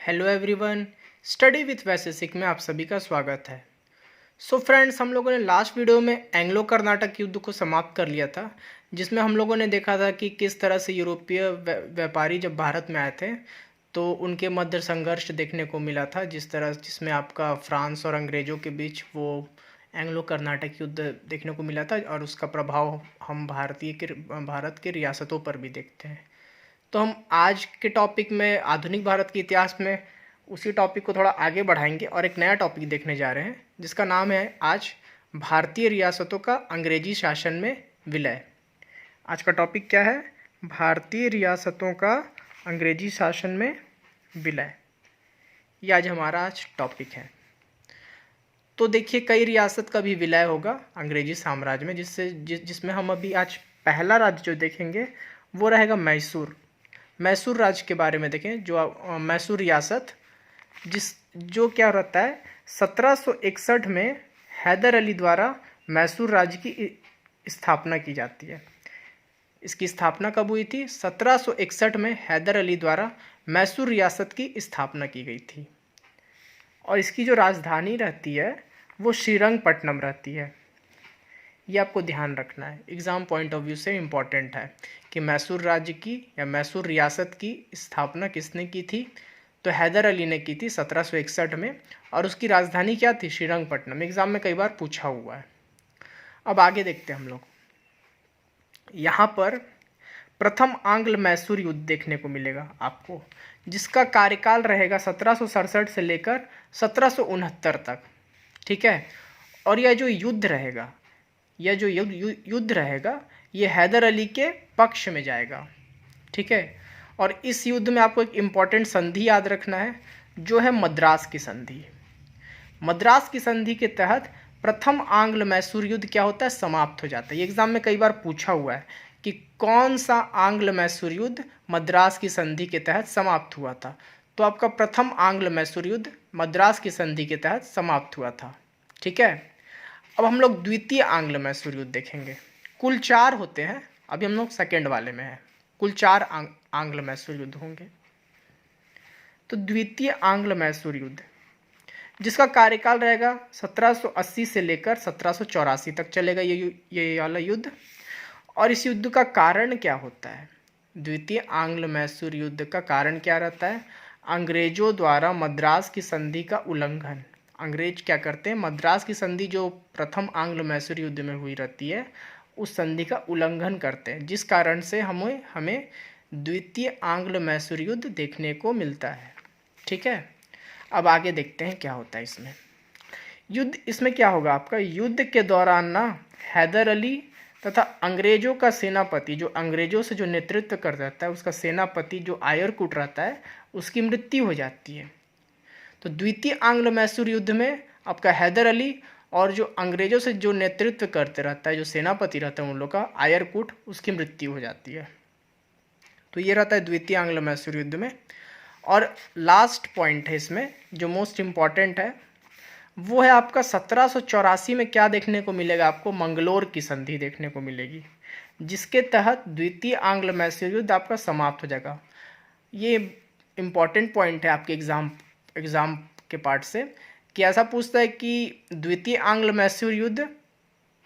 Hello everyone, study with वैशेषिक में आप सभी का स्वागत है। सो फ्रेंड्स, हम लोगों ने लास्ट वीडियो में एंग्लो कर्नाटक युद्ध को समाप्त कर लिया था, जिसमें हम लोगों ने देखा था कि किस तरह से यूरोपीय व्यापारी जब भारत में आए थे तो उनके मध्य संघर्ष देखने को मिला था, जिसमें आपका फ्रांस और अंग्रेज़ों के बीच वो एंग्लो कर्नाटक युद्ध देखने को मिला था और उसका प्रभाव हम भारत के रियासतों पर भी देखते हैं। तो हम आज के टॉपिक में आधुनिक भारत के इतिहास में उसी टॉपिक को थोड़ा आगे बढ़ाएंगे और एक नया टॉपिक देखने जा रहे हैं, जिसका नाम है आज भारतीय रियासतों का अंग्रेजी शासन में विलय। आज का टॉपिक क्या है? भारतीय रियासतों का अंग्रेजी शासन में विलय। ये आज हमारा आज टॉपिक है। तो देखिए, कई रियासत का भी विलय होगा अंग्रेजी साम्राज्य में, जिसमें हम अभी आज पहला राज्य जो देखेंगे वो रहेगा मैसूर राज्य के बारे में देखें। जो मैसूर रियासत जो क्या रहता है, 1761 में हैदर अली द्वारा मैसूर राज्य की स्थापना की जाती है। इसकी स्थापना कब हुई थी? 1761 में हैदर अली द्वारा मैसूर रियासत की स्थापना की गई थी और इसकी जो राजधानी रहती है वो श्रीरंगपट्टनम रहती है। ये आपको ध्यान रखना है, एग्ज़ाम पॉइंट ऑफ व्यू से इम्पॉर्टेंट है कि मैसूर राज्य की या मैसूर रियासत की स्थापना किसने की थी? तो हैदर अली ने की थी 1761 में, और उसकी राजधानी क्या थी? श्रीरंगपट्टनम। एग्ज़ाम में कई बार पूछा हुआ है। अब आगे देखते हैं हम लोग। यहाँ पर प्रथम आंग्ल मैसूर युद्ध देखने को मिलेगा आपको, जिसका कार्यकाल रहेगा 1767 से लेकर 1769 तक। ठीक है, और यह जो युद्ध रहेगा ये हैदर अली के पक्ष में जाएगा। ठीक है, और इस युद्ध में आपको एक इम्पॉर्टेंट संधि याद रखना है, जो है मद्रास की संधि। मद्रास की संधि के तहत प्रथम आंग्ल मैसूर युद्ध क्या होता है? समाप्त हो जाता है। ये एग्जाम में कई बार पूछा हुआ है कि कौन सा आंग्ल मैसूर युद्ध मद्रास की संधि के तहत समाप्त हुआ था। तो आपका प्रथम आंग्ल मैसूर युद्ध मद्रास की संधि के तहत समाप्त हुआ था। ठीक है, अब हम लोग द्वितीय आंग्ल मैसूर युद्ध देखेंगे। कुल 4 होते हैं, अभी हम लोग सेकेंड वाले में हैं। कुल 4 आंग्ल मैसूर युद्ध होंगे। तो द्वितीय आंग्ल मैसूर युद्ध, जिसका कार्यकाल रहेगा 1780 से लेकर 1784 तक चलेगा ये वाला युद्ध। और इस युद्ध का कारण क्या होता है? द्वितीय आंग्ल मैसूर युद्ध का कारण क्या रहता है? अंग्रेजों द्वारा मद्रास की संधि का उल्लंघन। अंग्रेज क्या करते हैं? मद्रास की संधि जो प्रथम आंग्ल मैसूर युद्ध में हुई रहती है, उस संधि का उल्लंघन करते हैं, जिस कारण से हमें द्वितीय आंग्ल मैसूर युद्ध देखने को मिलता है। ठीक है, अब आगे देखते हैं क्या होता है इसमें। इसमें क्या होगा आपका? युद्ध के दौरान ना हैदर अली तथा अंग्रेजों का सेनापति, जो अंग्रेजों से जो नेतृत्व कर रहता है, उसका सेनापति जो आयरकुट रहता है, उसकी मृत्यु हो जाती है। तो द्वितीय आंग्ल मैसूर युद्ध में आपका हैदर अली और जो अंग्रेजों से जो नेतृत्व करते रहता है, जो सेनापति रहता है उन लोग का, आयरकुट, उसकी मृत्यु हो जाती है। तो ये रहता है द्वितीय आंग्ल मैसूर युद्ध में। और लास्ट पॉइंट है इसमें जो मोस्ट इम्पॉर्टेंट है, वो है आपका 1784 में क्या देखने को मिलेगा आपको? मंगलोर की संधि देखने को मिलेगी, जिसके तहत द्वितीय आंग्ल मैसूर युद्ध आपका समाप्त हो जाएगा। ये इम्पॉर्टेंट पॉइंट है आपके एग्ज़ाम के पार्ट से, कि ऐसा पूछता है कि द्वितीय आंग्ल मैसूर युद्ध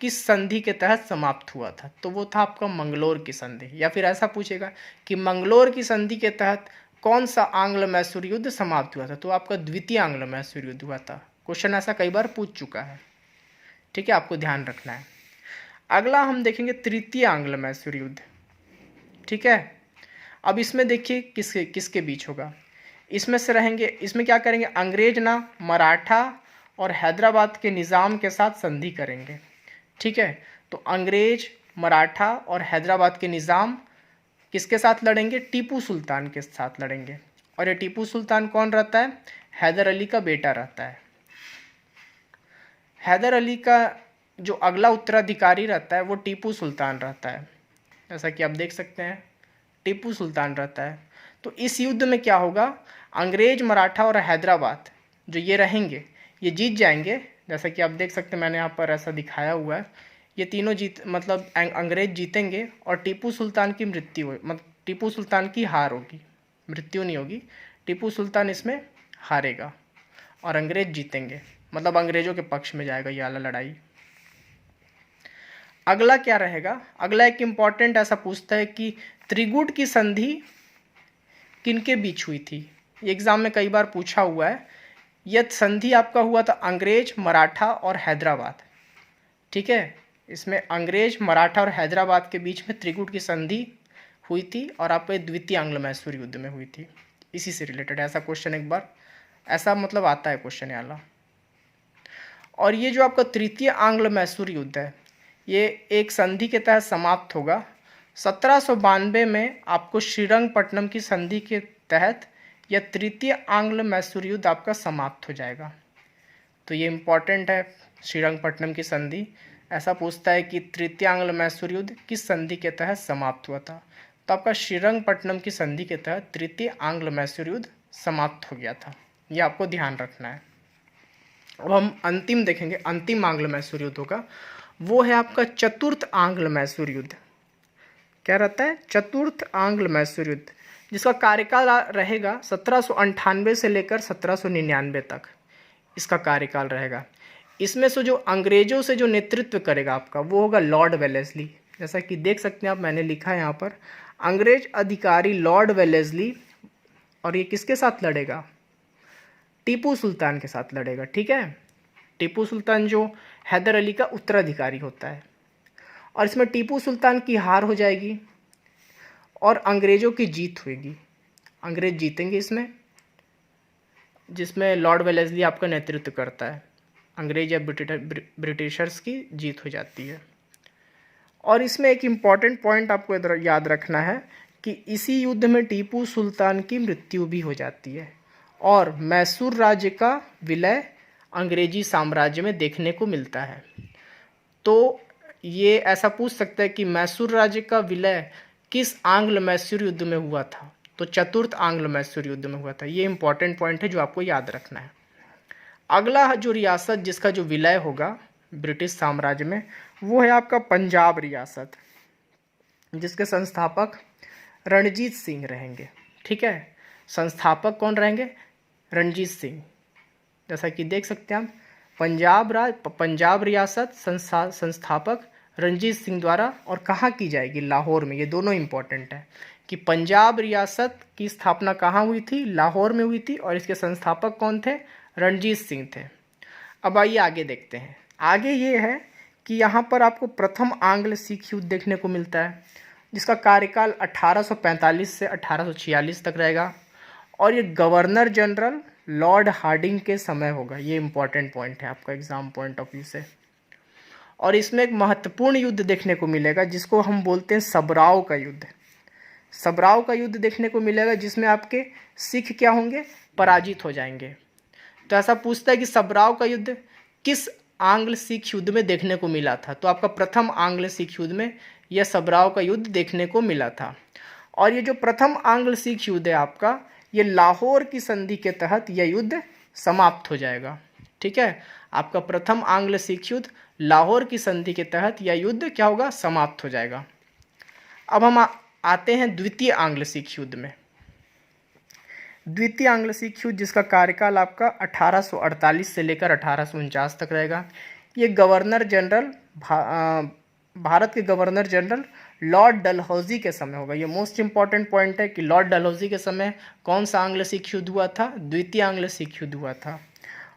किस संधि के तहत समाप्त हुआ था? तो वो था आपका मंगलोर की संधि। या फिर ऐसा पूछेगा कि मंगलोर की संधि के तहत कौन सा आंग्ल मैसूर युद्ध समाप्त हुआ था? तो आपका द्वितीय आंग्ल मैसूर युद्ध हुआ था। क्वेश्चन ऐसा कई बार पूछ चुका है। ठीक है, आपको ध्यान रखना है। अगला हम देखेंगे तृतीय आंग्ल मैसूर युद्ध। ठीक है, अब इसमें देखिए किसके बीच होगा। इसमें क्या करेंगे? अंग्रेज ना मराठा और हैदराबाद के निज़ाम के साथ संधि करेंगे। ठीक है, तो अंग्रेज, मराठा और हैदराबाद के निज़ाम किसके साथ लड़ेंगे? टीपू सुल्तान के साथ लड़ेंगे। और ये टीपू सुल्तान कौन रहता है? हैदर अली का बेटा रहता है। हैदर अली का जो अगला उत्तराधिकारी रहता है वो टीपू सुल्तान रहता है, जैसा कि आप देख सकते हैं, टीपू सुल्तान रहता है। तो इस युद्ध में क्या होगा? अंग्रेज, मराठा और हैदराबाद जो ये रहेंगे, ये जीत जाएंगे। जैसा कि आप देख सकते हैं, मैंने यहाँ पर ऐसा दिखाया हुआ है। ये तीनों मतलब अंग्रेज जीतेंगे और टीपू सुल्तान की मृत्यु टीपू सुल्तान की हार होगी, मृत्यु नहीं होगी। टीपू सुल्तान इसमें हारेगा और अंग्रेज जीतेंगे, मतलब अंग्रेजों के पक्ष में जाएगा ये वाला लड़ाई। अगला क्या रहेगा, अगला एक इम्पॉर्टेंट ऐसा पूछता है कि त्रिगुट की संधि किनके बीच हुई थी। ये एग्जाम में कई बार पूछा हुआ है। यह संधि आपका हुआ था अंग्रेज, मराठा और हैदराबाद। ठीक है, इसमें अंग्रेज, मराठा और हैदराबाद के बीच में त्रिगुट की संधि हुई थी और आपके द्वितीय आंग्ल मैसूर युद्ध में हुई थी। इसी से रिलेटेड ऐसा क्वेश्चन एक बार ऐसा मतलब आता है क्वेश्चन वाला। और ये जो आपका तृतीय आंग्ल मैसूर युद्ध है ये एक संधि के तहत समाप्त होगा 1792 में। आपको श्रीरंगपट्टनम की संधि के तहत यह तृतीय आंग्ल मैसूर युद्ध आपका समाप्त हो जाएगा। तो ये इम्पॉर्टेंट है, श्रीरंगपट्टनम की संधि। ऐसा पूछता है कि तृतीय आंग्ल मैसूर युद्ध किस संधि के तहत समाप्त हुआ था, तो आपका श्रीरंगपट्टनम की संधि के तहत तृतीय आंग्ल मैसूर युद्ध समाप्त हो गया था। ये आपको ध्यान रखना है। अब हम अंतिम देखेंगे, अंतिम आंग्ल मैसूर युद्ध होगा, वो है आपका चतुर्थ आंग्ल मैसूर युद्ध। क्या रहता है, चतुर्थ आंग्ल मैसूर युद्ध, जिसका कार्यकाल रहेगा 1798 से लेकर 1799 तक इसका कार्यकाल रहेगा। इसमें से जो अंग्रेजों से जो नेतृत्व करेगा आपका वो होगा लॉर्ड वेलेस्ली। जैसा कि देख सकते हैं आप, मैंने लिखा है यहाँ पर अंग्रेज अधिकारी लॉर्ड वेलेस्ली, और ये किसके साथ लड़ेगा, टीपू सुल्तान के साथ लड़ेगा। ठीक है, टीपू सुल्तान जो हैदर अली का उत्तराधिकारी होता है, और इसमें टीपू सुल्तान की हार हो जाएगी और अंग्रेजों की जीत होगी। अंग्रेज जीतेंगे इसमें, जिसमें लॉर्ड वेलेस्ली आपका नेतृत्व करता है। अंग्रेज या ब्रिटिशर्स की जीत हो जाती है। और इसमें एक इम्पॉर्टेंट पॉइंट आपको याद रखना है कि इसी युद्ध में टीपू सुल्तान की मृत्यु भी हो जाती है और मैसूर राज्य का विलय अंग्रेजी साम्राज्य में देखने को मिलता है। तो ये ऐसा पूछ सकता है कि मैसूर राज्य का विलय किस आंग्ल मैसूर युद्ध में हुआ था, तो चतुर्थ आंग्ल मैसूर युद्ध में हुआ था। ये इंपॉर्टेंट पॉइंट है जो आपको याद रखना है। अगला जो रियासत जिसका जो विलय होगा ब्रिटिश साम्राज्य में, वो है आपका पंजाब रियासत, जिसके संस्थापक रणजीत सिंह रहेंगे। ठीक है, संस्थापक कौन रहेंगे, रणजीत सिंह। जैसा कि देख सकते हैं हम, पंजाब रियासत संस्थापक रणजीत सिंह द्वारा, और कहाँ की जाएगी, लाहौर में। ये दोनों इंपॉर्टेंट है कि पंजाब रियासत की स्थापना कहाँ हुई थी, लाहौर में हुई थी, और इसके संस्थापक कौन थे, रणजीत सिंह थे। अब आइए आगे देखते हैं। आगे ये है कि यहाँ पर आपको प्रथम आंग्ल सिख युद्ध देखने को मिलता है, जिसका कार्यकाल 1845 से 1846 तक रहेगा, और ये गवर्नर जनरल लॉर्ड हार्डिंग के समय होगा। ये इंपॉर्टेंट पॉइंट है आपका एग्जाम पॉइंट ऑफ व्यू से। और इसमें एक महत्वपूर्ण युद्ध देखने को मिलेगा जिसको हम बोलते हैं सबराव का युद्ध। सबराव का युद्ध देखने को मिलेगा जिसमें आपके सिख क्या होंगे, पराजित हो जाएंगे। तो ऐसा पूछता है कि सबराव का युद्ध किस आंग्ल सिख युद्ध में देखने को मिला था, तो आपका प्रथम आंग्ल सिख युद्ध में यह सबराव का युद्ध देखने को मिला था। और ये जो प्रथम आंग्ल सिख युद्ध है आपका, ये लाहौर की संधि के तहत यह युद्ध समाप्त हो जाएगा। ठीक है, आपका प्रथम आंग्ल सिख युद्ध लाहौर की संधि के तहत यह युद्ध क्या होगा, समाप्त हो जाएगा। अब हम आते हैं द्वितीय आंग्ल सिख युद्ध में। द्वितीय आंग्ल सिख युद्ध जिसका कार्यकाल आपका 1848 से लेकर 1849 तक रहेगा। ये गवर्नर जनरल भारत के गवर्नर जनरल लॉर्ड डलहौजी के समय होगा। ये मोस्ट इंपॉर्टेंट पॉइंट है कि लॉर्ड डलहौजी के समय कौन सा आंग्ल सिख युद्ध हुआ था, द्वितीय आंग्ल सिख युद्ध हुआ था।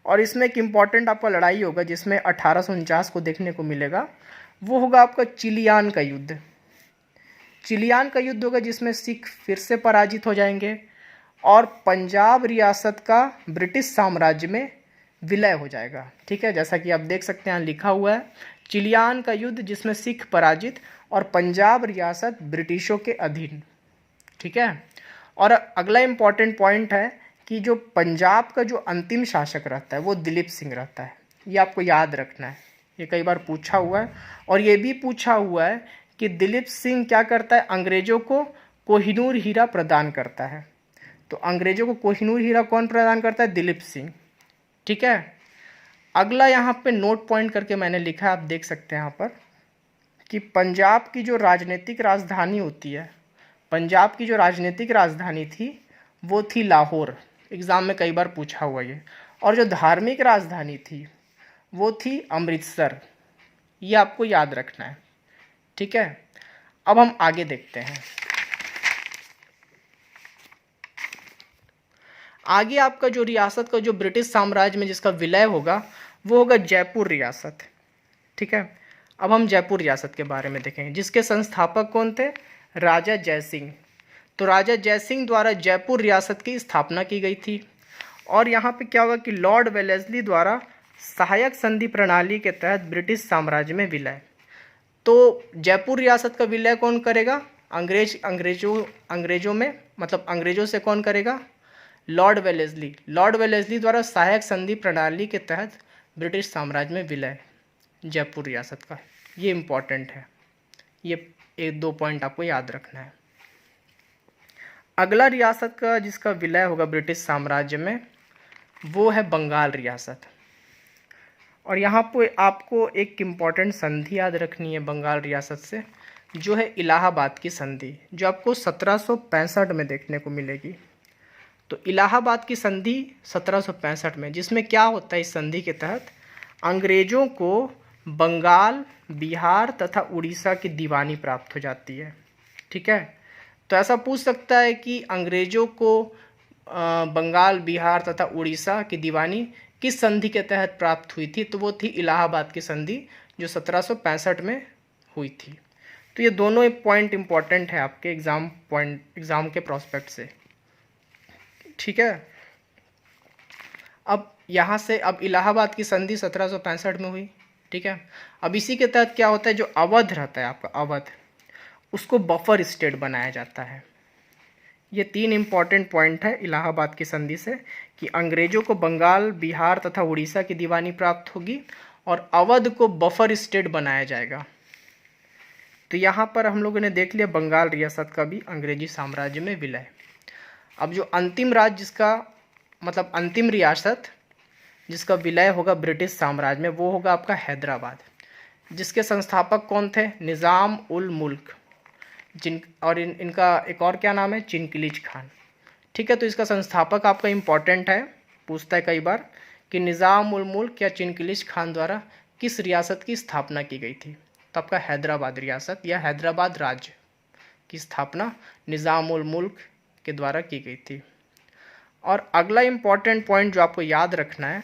और इसमें एक इम्पॉर्टेंट आपका लड़ाई होगा जिसमें 1849 को देखने को मिलेगा, वो होगा आपका चिलियान का युद्ध। चिलियान का युद्ध होगा जिसमें सिख फिर से पराजित हो जाएंगे और पंजाब रियासत का ब्रिटिश साम्राज्य में विलय हो जाएगा। ठीक है, जैसा कि आप देख सकते हैं लिखा हुआ है, चिलियान का युद्ध जिसमें सिख पराजित और पंजाब रियासत ब्रिटिशों के अधीन। ठीक है, और अगला इम्पॉर्टेंट पॉइंट है कि जो पंजाब का जो अंतिम शासक रहता है वो दिलीप सिंह रहता है। ये आपको याद रखना है, ये कई बार पूछा हुआ है। और ये भी पूछा हुआ है कि दिलीप सिंह क्या करता है, अंग्रेजों को कोहिनूर हीरा प्रदान करता है। तो अंग्रेजों को कोहिनूर हीरा कौन प्रदान करता है, दिलीप सिंह। ठीक है, अगला यहाँ पे नोट पॉइंट करके मैंने लिखा है, आप देख सकते हैं यहाँ पर कि पंजाब की जो राजनीतिक राजधानी होती है, पंजाब की जो राजनीतिक राजधानी थी वो थी लाहौर, एग्ज़ाम में कई बार पूछा हुआ ये। और जो धार्मिक राजधानी थी वो थी अमृतसर। ये आपको याद रखना है, ठीक है। अब हम आगे देखते हैं। आगे आपका जो रियासत का जो ब्रिटिश साम्राज्य में जिसका विलय होगा वो होगा जयपुर रियासत, ठीक है। अब हम जयपुर रियासत के बारे में देखेंगे, जिसके संस्थापक कौन थे? राजा जयसिंह। तो राजा जयसिंह द्वारा जयपुर रियासत की स्थापना की गई थी। और यहाँ पे क्या होगा कि लॉर्ड वेलेस्ली द्वारा सहायक संधि प्रणाली के तहत ब्रिटिश साम्राज्य में विलय। तो जयपुर रियासत का विलय कौन करेगा? अंग्रेजों में, मतलब अंग्रेजों से कौन करेगा? Lord Wellesley. लॉर्ड वेलेस्ली द्वारा सहायक संधि प्रणाली के तहत ब्रिटिश साम्राज्य में विलय जयपुर रियासत का। ये इम्पॉर्टेंट है, ये एक दो पॉइंट आपको याद रखना है। अगला रियासत का जिसका विलय होगा ब्रिटिश साम्राज्य में वो है बंगाल रियासत। और यहाँ पे आपको एक इम्पॉर्टेंट संधि याद रखनी है बंगाल रियासत से, जो है इलाहाबाद की संधि, जो आपको 1765 में देखने को मिलेगी। तो इलाहाबाद की संधि 1765 में, जिसमें क्या होता है, इस संधि के तहत अंग्रेजों को बंगाल, बिहार तथा उड़ीसा की दीवानी प्राप्त हो जाती है, ठीक है। तो ऐसा पूछ सकता है कि अंग्रेजों को बंगाल, बिहार तथा उड़ीसा की दीवानी किस संधि के तहत प्राप्त हुई थी? तो वो थी इलाहाबाद की संधि, जो 1765 में हुई थी। तो ये दोनों एक पॉइंट इंपॉर्टेंट है आपके एग्ज़ाम के प्रोस्पेक्ट से, ठीक है। अब यहाँ से अब इलाहाबाद की संधि 1765 में हुई, ठीक है। अब इसी के तहत क्या होता है, जो अवध रहता है आपका अवध, उसको बफर स्टेट बनाया जाता है। ये तीन इम्पॉर्टेंट पॉइंट है इलाहाबाद की संधि से, कि अंग्रेजों को बंगाल, बिहार तथा उड़ीसा की दीवानी प्राप्त होगी और अवध को बफर स्टेट बनाया जाएगा। तो यहाँ पर हम लोगों ने देख लिया बंगाल रियासत का भी अंग्रेजी साम्राज्य में विलय। अब जो अंतिम राज्य जिसका मतलब अंतिम रियासत जिसका विलय होगा ब्रिटिश साम्राज्य में, वो होगा आपका हैदराबाद, जिसके संस्थापक कौन थे? निज़ाम उल मुल्क, और इनका एक और क्या नाम है? चिनकिलिज खान, ठीक है। तो इसका संस्थापक आपका इम्पॉर्टेंट है, पूछता है कई बार कि निज़ाम उल मुल्क या चिनकिलिज खान द्वारा किस रियासत की स्थापना की गई थी? तो आपका हैदराबाद रियासत या हैदराबाद राज्य की स्थापना निज़ाम उल मुल्क के द्वारा की गई थी। और अगला इम्पॉर्टेंट पॉइंट जो आपको याद रखना है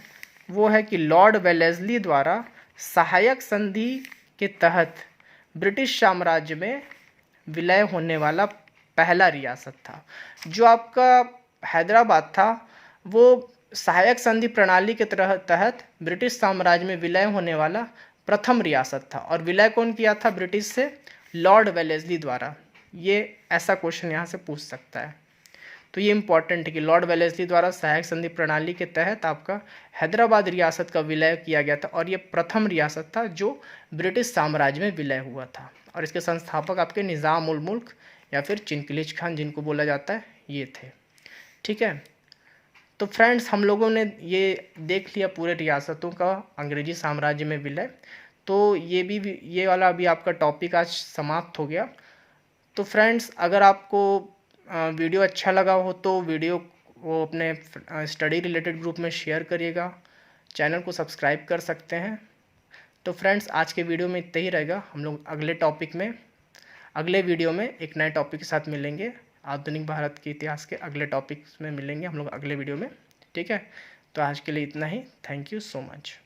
वो है कि लॉर्ड वेलेस्ली द्वारा सहायक संधि के तहत ब्रिटिश साम्राज्य में विलय होने वाला पहला रियासत था। जो आपका हैदराबाद था वो सहायक संधि प्रणाली के तहत ब्रिटिश साम्राज्य में विलय होने वाला प्रथम रियासत था। और विलय कौन किया था ब्रिटिश से? लॉर्ड वेलेस्ली द्वारा। ये ऐसा क्वेश्चन यहाँ से पूछ सकता है। तो ये इंपॉर्टेंट है कि लॉर्ड वेलेस्ली द्वारा सहायक संधि प्रणाली के तहत आपका हैदराबाद रियासत का विलय किया गया था, और ये प्रथम रियासत था जो ब्रिटिश साम्राज्य में विलय हुआ था। और इसके संस्थापक आपके निज़ाम उल मुल्क या फिर चिनकिलिज खान जिनको बोला जाता है, ये थे, ठीक है। तो फ्रेंड्स, हम लोगों ने ये देख लिया पूरे रियासतों का अंग्रेजी साम्राज्य में विलय। तो ये वाला अभी आपका टॉपिक आज समाप्त हो गया। तो फ्रेंड्स, अगर आपको वीडियो अच्छा लगा हो तो वीडियो को अपने स्टडी रिलेटेड ग्रुप में शेयर करिएगा, चैनल को सब्सक्राइब कर सकते हैं। तो फ्रेंड्स, आज के वीडियो में इतना ही रहेगा। हम लोग अगले वीडियो में एक नए टॉपिक के साथ मिलेंगे। आधुनिक भारत के इतिहास के अगले टॉपिक्स में मिलेंगे हम लोग अगले वीडियो में, ठीक है। तो आज के लिए इतना ही। Thank you so much.